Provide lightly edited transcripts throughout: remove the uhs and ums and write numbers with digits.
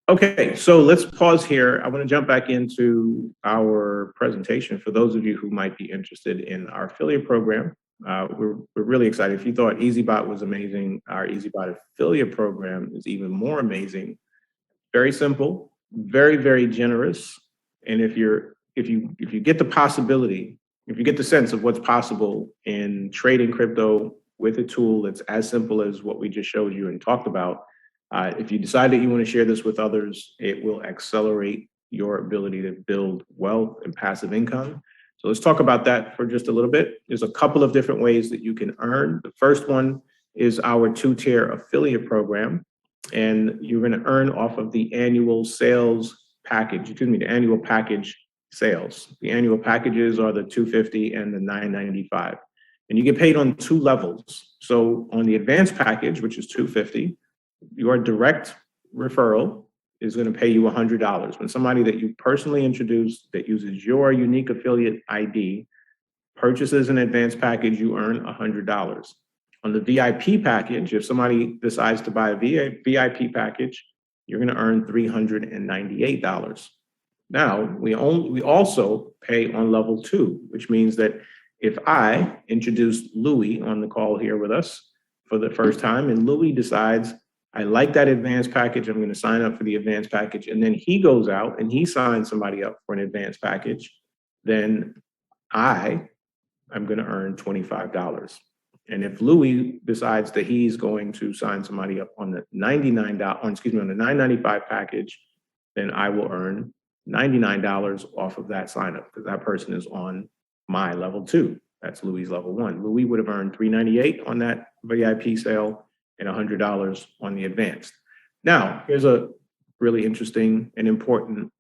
Okay, so let's pause here. I want to jump back into our presentation for those of you who might be interested in our affiliate program. We're really excited. If you thought Eazybot was amazing, our Eazybot affiliate program is even more amazing. Very simple, very generous. And if you get the possibility, if you get the sense of what's possible in trading crypto with a tool that's as simple as what we just showed you and talked about, if you decide that you want to share this with others, it will accelerate your ability to build wealth and passive income. So let's talk about that for just a little bit. There's a couple of different ways that you can earn. The first one is our two-tier affiliate program, and you're going to earn off of the annual sales package, the annual package sales. The annual packages are the $250 and the $995. And you get paid on two levels. So on the advanced package, which is $250, your direct referral is going to pay you $100. When somebody that you personally introduce that uses your unique affiliate ID purchases an advanced package, you earn $100. On the VIP package, if somebody decides to buy a VIP package, you're going to earn $398. Now, we also pay on level 2, which means that if I introduce Louis on the call here with us for the first time, and Louis decides, I like that advanced package, I'm going to sign up for the advanced package, and then he goes out and he signs somebody up for an advanced package, then I'm going to earn $25. And if Louis decides that he's going to sign somebody up on the on the $995 package, then I will earn $99 off of that sign up because that person is on my level 2. That's Louis' level 1. Louis would have earned $398 on that VIP sale and $100 on the advanced. Now, here's a really interesting and important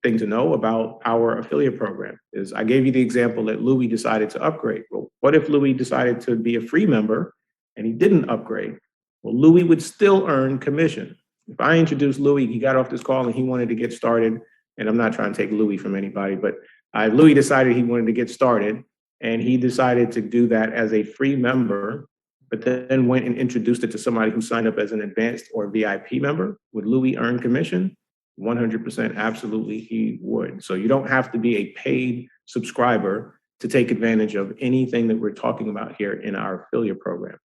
thing to know about our affiliate program is I gave you the example that Louis decided to upgrade. Well, what if Louis decided to be a free member and he didn't upgrade? Well, Louis would still earn commission. If I introduced Louis, he got off this call and he wanted to get started, and I'm not trying to take Louis from anybody, but Louis decided he wanted to get started, and he decided to do that as a free member, but then went and introduced it to somebody who signed up as an advanced or VIP member. Would Louis earn commission? 100%, absolutely, he would. So you don't have to be a paid subscriber to take advantage of anything that we're talking about here in our affiliate program.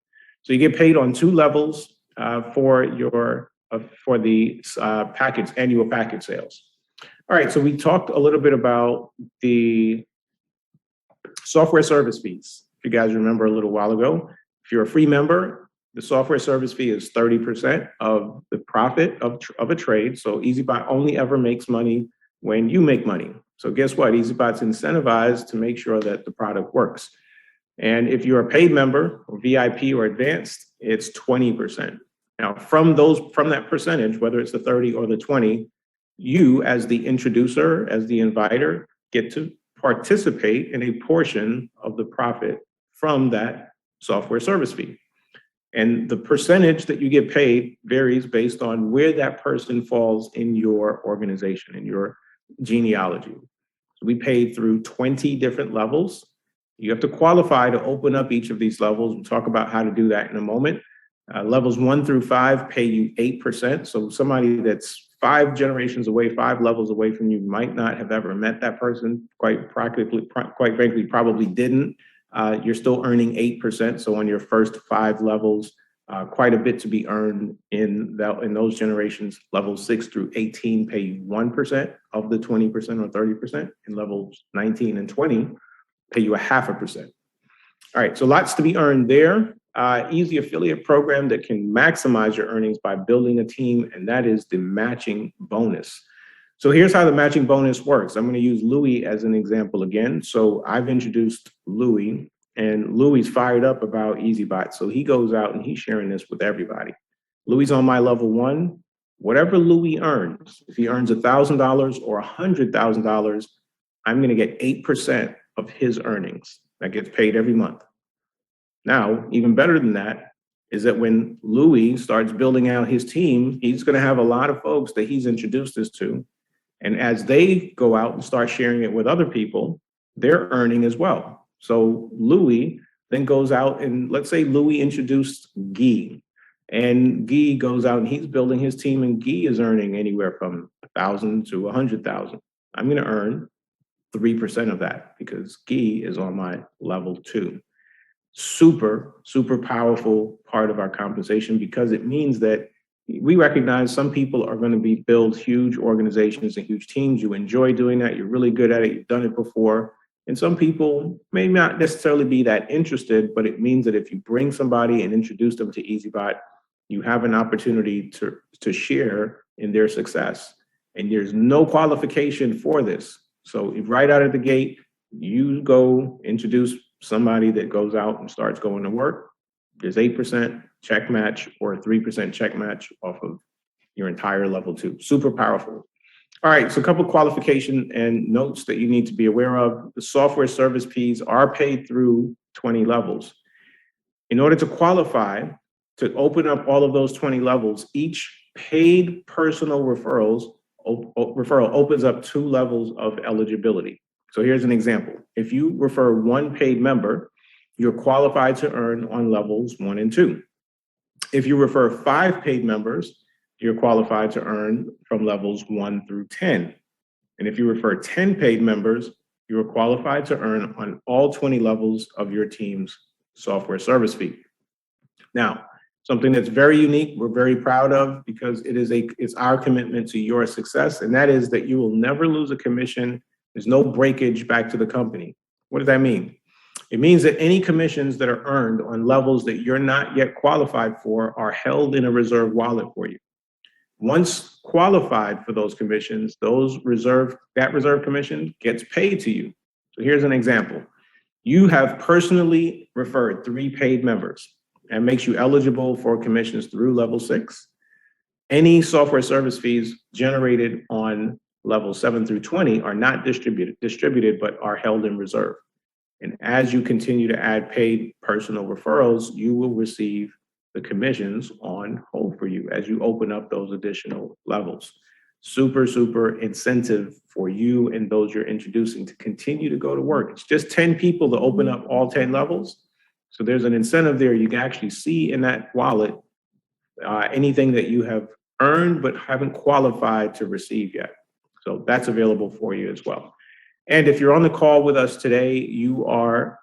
So you get paid on two levels for the package, annual package sales. All right, so we talked a little bit about the software service fees. If you guys remember a little while ago, if you're a free member, the software service fee is 30% of the profit of a trade. So Eazybot only ever makes money when you make money. So guess what? Eazybot's incentivized to make sure that the product works. And if you're a paid member or VIP or advanced, it's 20%. Now, from that percentage, whether it's the 30 or the 20, you as the introducer, as the inviter, get to participate in a portion of the profit from that software service fee. And the percentage that you get paid varies based on where that person falls in your organization, in your genealogy. So we paid through 20 different levels. You have to qualify to open up each of these levels. We'll talk about how to do that in a moment. Levels 1 through 5 pay you 8%. So somebody that's 5 generations away, 5 levels away from you might not have ever met that person. Quite frankly, probably didn't. You're still earning 8%. So on your first 5 levels, quite a bit to be earned in those generations. Levels 6 through 18 pay you 1% of the 20% or 30%. And levels 19 and 20 pay you 0.5%. All right, so lots to be earned there. Easy affiliate program that can maximize your earnings by building a team, and that is the matching bonus. So here's how the matching bonus works. I'm going to use Louis as an example again. So I've introduced Louis, and Louis fired up about Eazybot. So he goes out and he's sharing this with everybody. Louis on my level 1. Whatever Louis earns, if he earns $1,000 or $100,000, I'm going to get 8% of his earnings. That gets paid every month. Now, even better than that is that when Louis starts building out his team, he's going to have a lot of folks that he's introduced this to. And as they go out and start sharing it with other people, they're earning as well. So Louis then goes out and let's say Louis introduced Guy. And Guy goes out and he's building his team, and Guy is earning anywhere from 1,000 to 100,000. I'm going to earn 3% of that because Guy is on my level 2. Super, super powerful part of our compensation because it means that we recognize some people are going to build huge organizations and huge teams. You enjoy doing that. You're really good at it. You've done it before. And some people may not necessarily be that interested, but it means that if you bring somebody and introduce them to Eazybot, you have an opportunity to share in their success. And there's no qualification for this. So right out of the gate, you go introduce somebody that goes out and starts going to work. There's 8% check match or 3% check match off of your entire level 2. Super powerful. All right, so a couple qualification and notes that you need to be aware of. The software service fees are paid through 20 levels. In order to qualify to open up all of those 20 levels, each paid personal referral opens up 2 levels of eligibility. So here's an example. If you refer 1 paid member, you're qualified to earn on levels 1 and 2. If you refer 5 paid members, you're qualified to earn from levels 1 through 10. And if you refer 10 paid members, you are qualified to earn on all 20 levels of your team's software service fee. Now, something that's very unique, we're very proud of because it's our commitment to your success, and that is that you will never lose a commission. There's no breakage back to the company. What does that mean? It means that any commissions that are earned on levels that you're not yet qualified for are held in a reserve wallet for you. Once qualified for those commissions, that reserve commission gets paid to you. So here's an example. You have personally referred 3 paid members and makes you eligible for commissions through level 6. Any software service fees generated on levels 7 through 20 are not distributed, but are held in reserve. And as you continue to add paid personal referrals, you will receive the commissions on hold for you as you open up those additional levels. Super, super incentive for you and those you're introducing to continue to go to work. It's just 10 people to open up all 10 levels. So there's an incentive there. You can actually see in that wallet anything that you have earned but haven't qualified to receive yet. So that's available for you as well. And if you're on the call with us today, you are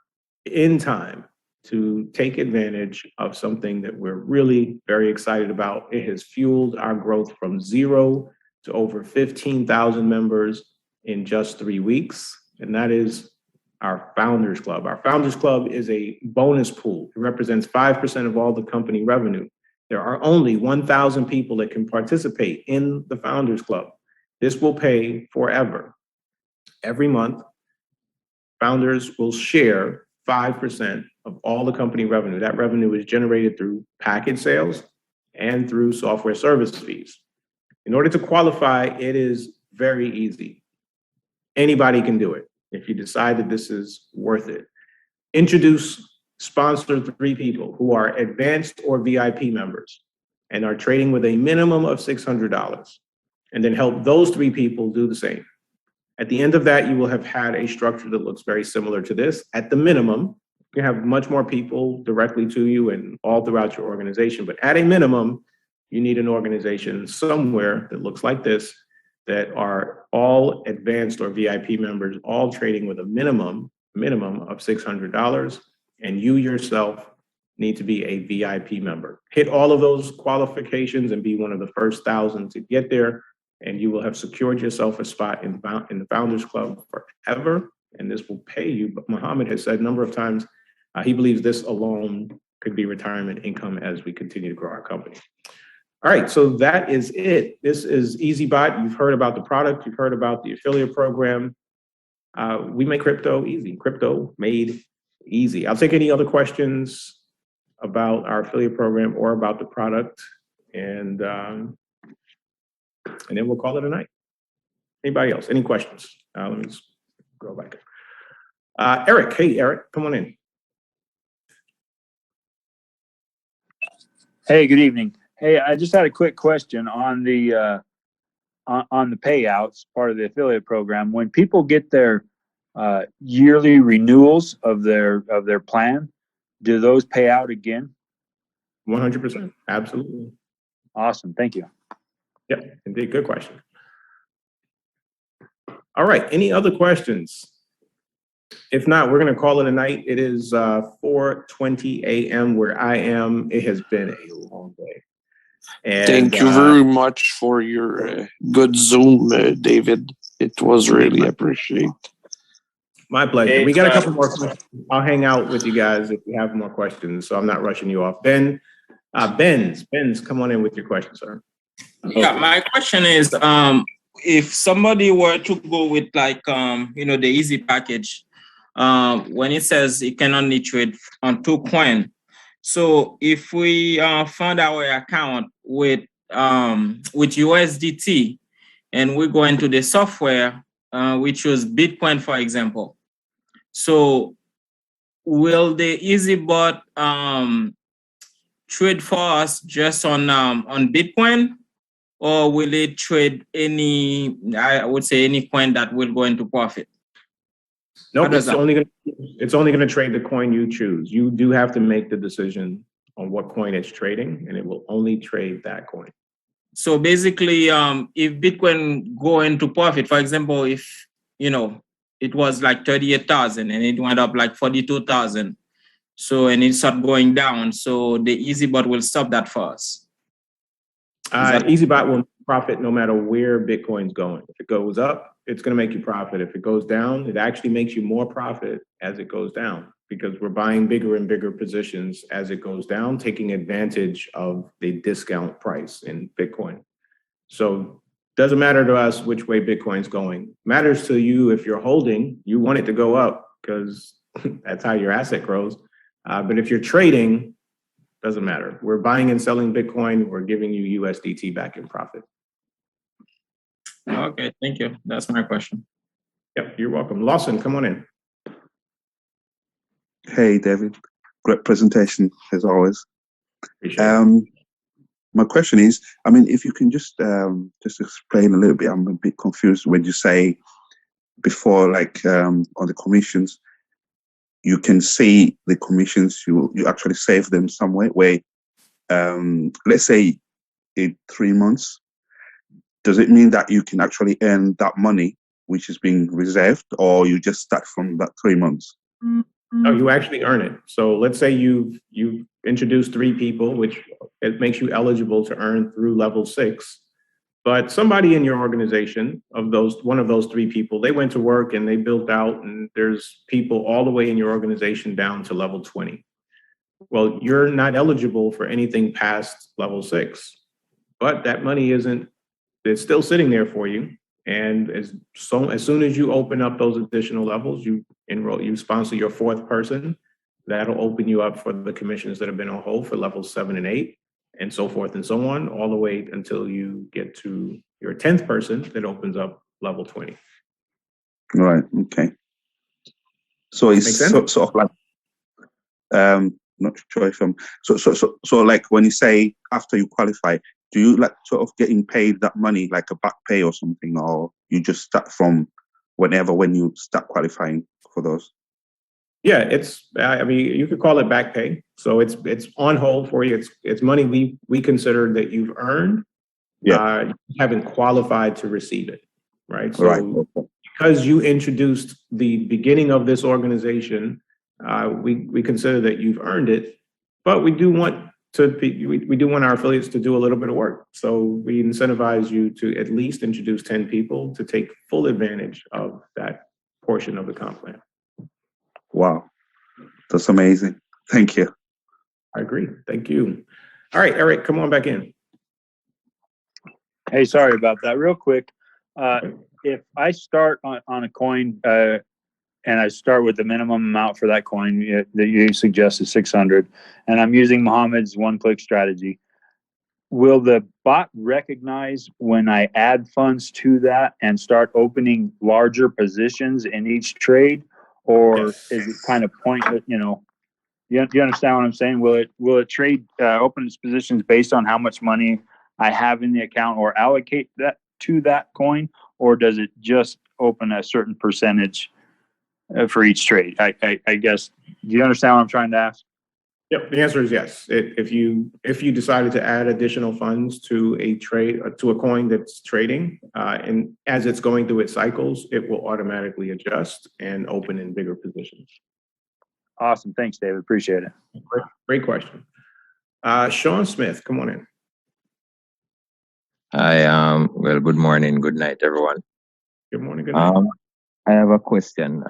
in time to take advantage of something that we're really very excited about. It has fueled our growth from 0 to over 15,000 members in just 3 weeks. And that is our Founders Club. Our Founders Club is a bonus pool. It represents 5% of all the company revenue. There are only 1,000 people that can participate in the Founders Club. This will pay forever. Every month, founders will share 5% of all the company revenue. That revenue is generated through package sales and through software service fees. In order to qualify, it is very easy. Anybody can do it if you decide that this is worth it. Sponsor 3 people who are advanced or VIP members and are trading with a minimum of $600, and then help those 3 people do the same. At the end of that, you will have had a structure that looks very similar to this. At the minimum, you have much more people directly to you and all throughout your organization. But at a minimum, you need an organization somewhere that looks like this, that are all advanced or VIP members, all trading with a minimum of $600. And you yourself need to be a VIP member. Hit all of those qualifications and be one of the first 1,000 to get there. And you will have secured yourself a spot in the Founders Club forever, and this will pay you. But Muhammad has said a number of times, he believes this alone could be retirement income as we continue to grow our company. All right, so that is it. This is Eazybot. You've heard about the product. You've heard about the affiliate program. We make crypto easy. Crypto made easy. I'll take any other questions about our affiliate program or about the product, and then we'll call it a night. Anybody else? Any questions? Let me just go back. Eric, hey, Eric, come on in. Hey, good evening. Hey, I just had a quick question on the payouts, part of the affiliate program. When people get their yearly renewals of their plan, do those pay out again? 100%. Absolutely. Awesome. Thank you. Yep, indeed. Good question. All right. Any other questions? If not, we're going to call it a night. It is 4:20 a.m. where I am. It has been a long day. And, thank you very much for your good Zoom, David. It was really appreciated. My pleasure. We got a couple more questions. I'll hang out with you guys if you have more questions, so I'm not rushing you off. Benz, come on in with your question, sir. Yeah, my question is, if somebody were to go with like, the Easy package, when it says it can only trade on 2 coins. So if we fund our account with USDT and we go into the software, we choose Bitcoin, for example. So will the Eazybot trade for us just on Bitcoin, or will it trade any coin that will go into profit? No, nope, it's only gonna trade the coin you choose. You do have to make the decision on what coin it's trading, and it will only trade that coin. So basically, if Bitcoin go into profit, for example, if it was like 38,000 and it went up like 42,000, and it started going down, so the Eazybot will stop that for us. Eazybot will profit no matter where Bitcoin's going. If it goes up, it's going to make you profit. If it goes down, it actually makes you more profit as it goes down, because we're buying bigger and bigger positions as it goes down, taking advantage of the discount price in Bitcoin. So doesn't matter to us which way Bitcoin's going. Matters to you if you're holding, you want it to go up because that's how your asset grows. But if you're trading, doesn't matter. We're buying and selling Bitcoin. We're giving you USDT back in profit. Okay, thank you. That's my question. Yep, you're welcome. Lawson, come on in. Hey, David. Great presentation, as always. Appreciate it. My question is, if you can just explain a little bit. I'm a bit confused when you say before, like on the commissions, you can see the commissions, you actually save them somewhere where, let's say in 3 months, does it mean that you can actually earn that money which is being reserved, or you just start from that 3 months? No, you actually earn it. So let's say you've introduced 3 people, which it makes you eligible to earn through level 6. But somebody in your organization one of those 3 people, they went to work and they built out, and there's people all the way in your organization down to level 20. Well, you're not eligible for anything past level 6, but that money it's still sitting there for you. And as soon as you open up those additional levels, you sponsor your 4th person. That'll open you up for the commissions that have been on hold for levels 7 and 8, and so forth and so on, all the way until you get to your 10th person that opens up level 20. Right. Okay. So it's sort of like, not sure if I'm so like when you say after you qualify, do you like sort of getting paid that money like a back pay or something, or you just start from when you start qualifying for those? Yeah, you could call it back pay. So it's on hold for you. It's money we consider that you've earned. Yeah. You haven't qualified to receive it, right? So right. Because you introduced the beginning of this organization, we consider that you've earned it, but we do want our affiliates to do a little bit of work. So we incentivize you to at least introduce 10 people to take full advantage of that portion of the comp plan. Wow, that's amazing. Thank you. I agree. Thank you. All right, Eric, come on back in. Hey, sorry about that. Real quick, if I start on a coin and I start with the minimum amount for that coin that you suggest is 600, and I'm using Mohammed's one-click strategy, will the bot recognize when I add funds to that and start opening larger positions in each trade, or is it kind of pointless? You understand what I'm saying? Will it trade open its positions based on how much money I have in the account, or allocate that to that coin, or does it just open a certain percentage for each trade? I guess. Do you understand what I'm trying to ask? Yep, the answer is yes. If you decided to add additional funds to a trade to a coin that's trading, and as it's going through its cycles, it will automatically adjust and open in bigger positions. Awesome. Thanks, David. Appreciate it. Great question. Sean Smith, come on in. Hi, well, good morning, good night, everyone. Good morning, good night. I have a question.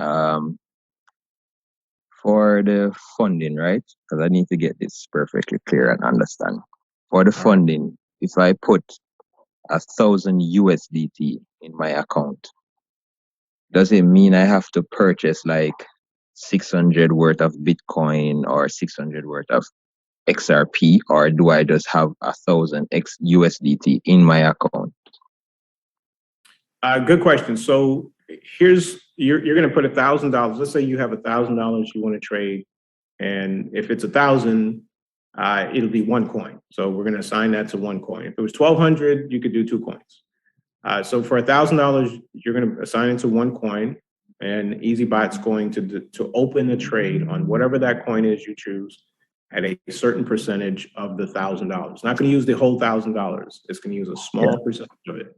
For the funding, right? Because I need to get this perfectly clear and understand. For the funding, if I put 1,000 USDT in my account, does it mean I have to purchase like 600 worth of Bitcoin or 600 worth of XRP, or do I just have 1,000 USDT in my account? Good question. So here's you're going to put $1,000. Let's say you have $1,000 you want to trade, and if it's 1,000, it'll be one coin. So we're going to assign that to one coin. If it was 1,200, you could do two coins. So for $1,000, you're going to assign it to one coin, and Eazybot's going to open the trade on whatever that coin is you choose at a certain percentage of the $1,000. It's not going to use the whole $1,000. It's going to use a small percentage of it.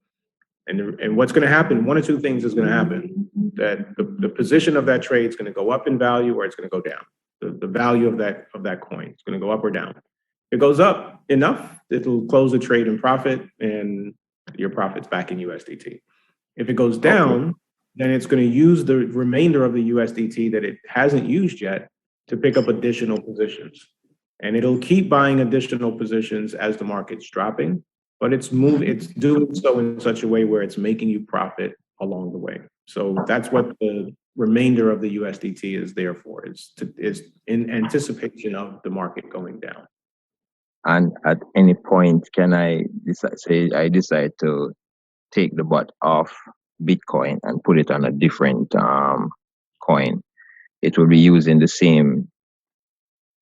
And what's going to happen, one or two things is going to happen, that the position of that trade is going to go up in value or it's going to go down. The value of that coin is going to go up or down. If it goes up enough, it'll close the trade in profit and your profit's back in USDT. If it goes down, then it's going to use the remainder of the USDT that it hasn't used yet to pick up additional positions. And it'll keep buying additional positions as the market's dropping. But it's doing so in such a way where it's making you profit along the way. So that's what the remainder of the USDT is there for, is in anticipation of the market going down. And at any point, can I decide to take the bot off Bitcoin and put it on a different coin? It will be using the same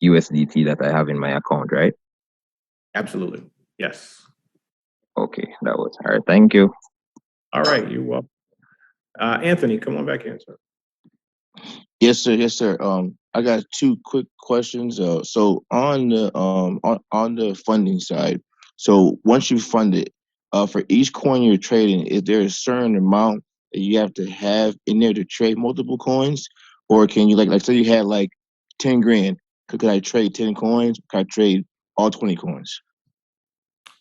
USDT that I have in my account, right? Absolutely. Yes. Okay, that was all right. Thank you. All right, you're welcome. Anthony, come on back in, sir. Yes, sir. Yes, sir. I got two quick questions. So on the funding side, so once you fund it, for each coin you're trading, is there a certain amount that you have to have in there to trade multiple coins, or can you like say you had like 10 grand? Could I trade 10 coins? Could I trade all 20 coins?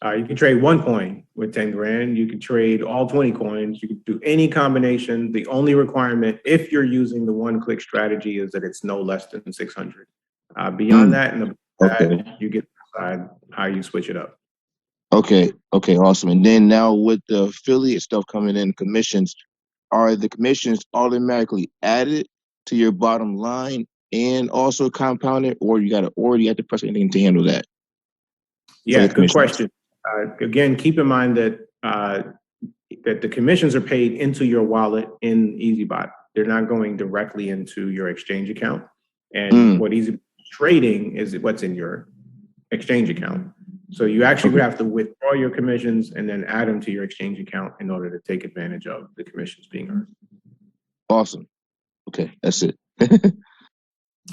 You can trade one coin with 10 grand. You can trade all 20 coins. You can do any combination. The only requirement, if you're using the one-click strategy, is that it's no less than 600. Beyond that, you get to decide how you switch it up. Okay, awesome. And then now with the affiliate stuff coming in, commissions, are the commissions automatically added to your bottom line and also compounded, or you have to press anything to handle that? Yeah, good question. Again, keep in mind that that the commissions are paid into your wallet in Eazybot. They're not going directly into your exchange account. And what Eazybot is trading is what's in your exchange account. So you actually would have to withdraw your commissions and then add them to your exchange account in order to take advantage of the commissions being earned. Awesome. Okay, that's it.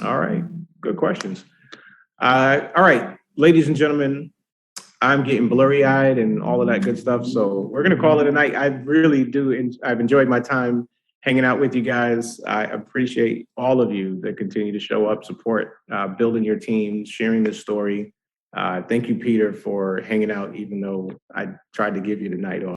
All right, good questions. All right, ladies and gentlemen, I'm getting blurry-eyed and all of that good stuff, so we're going to call it a night. I really do. I've enjoyed my time hanging out with you guys. I appreciate all of you that continue to show up, support, building your team, sharing this story. Thank you, Peter, for hanging out, even though I tried to give you the night off.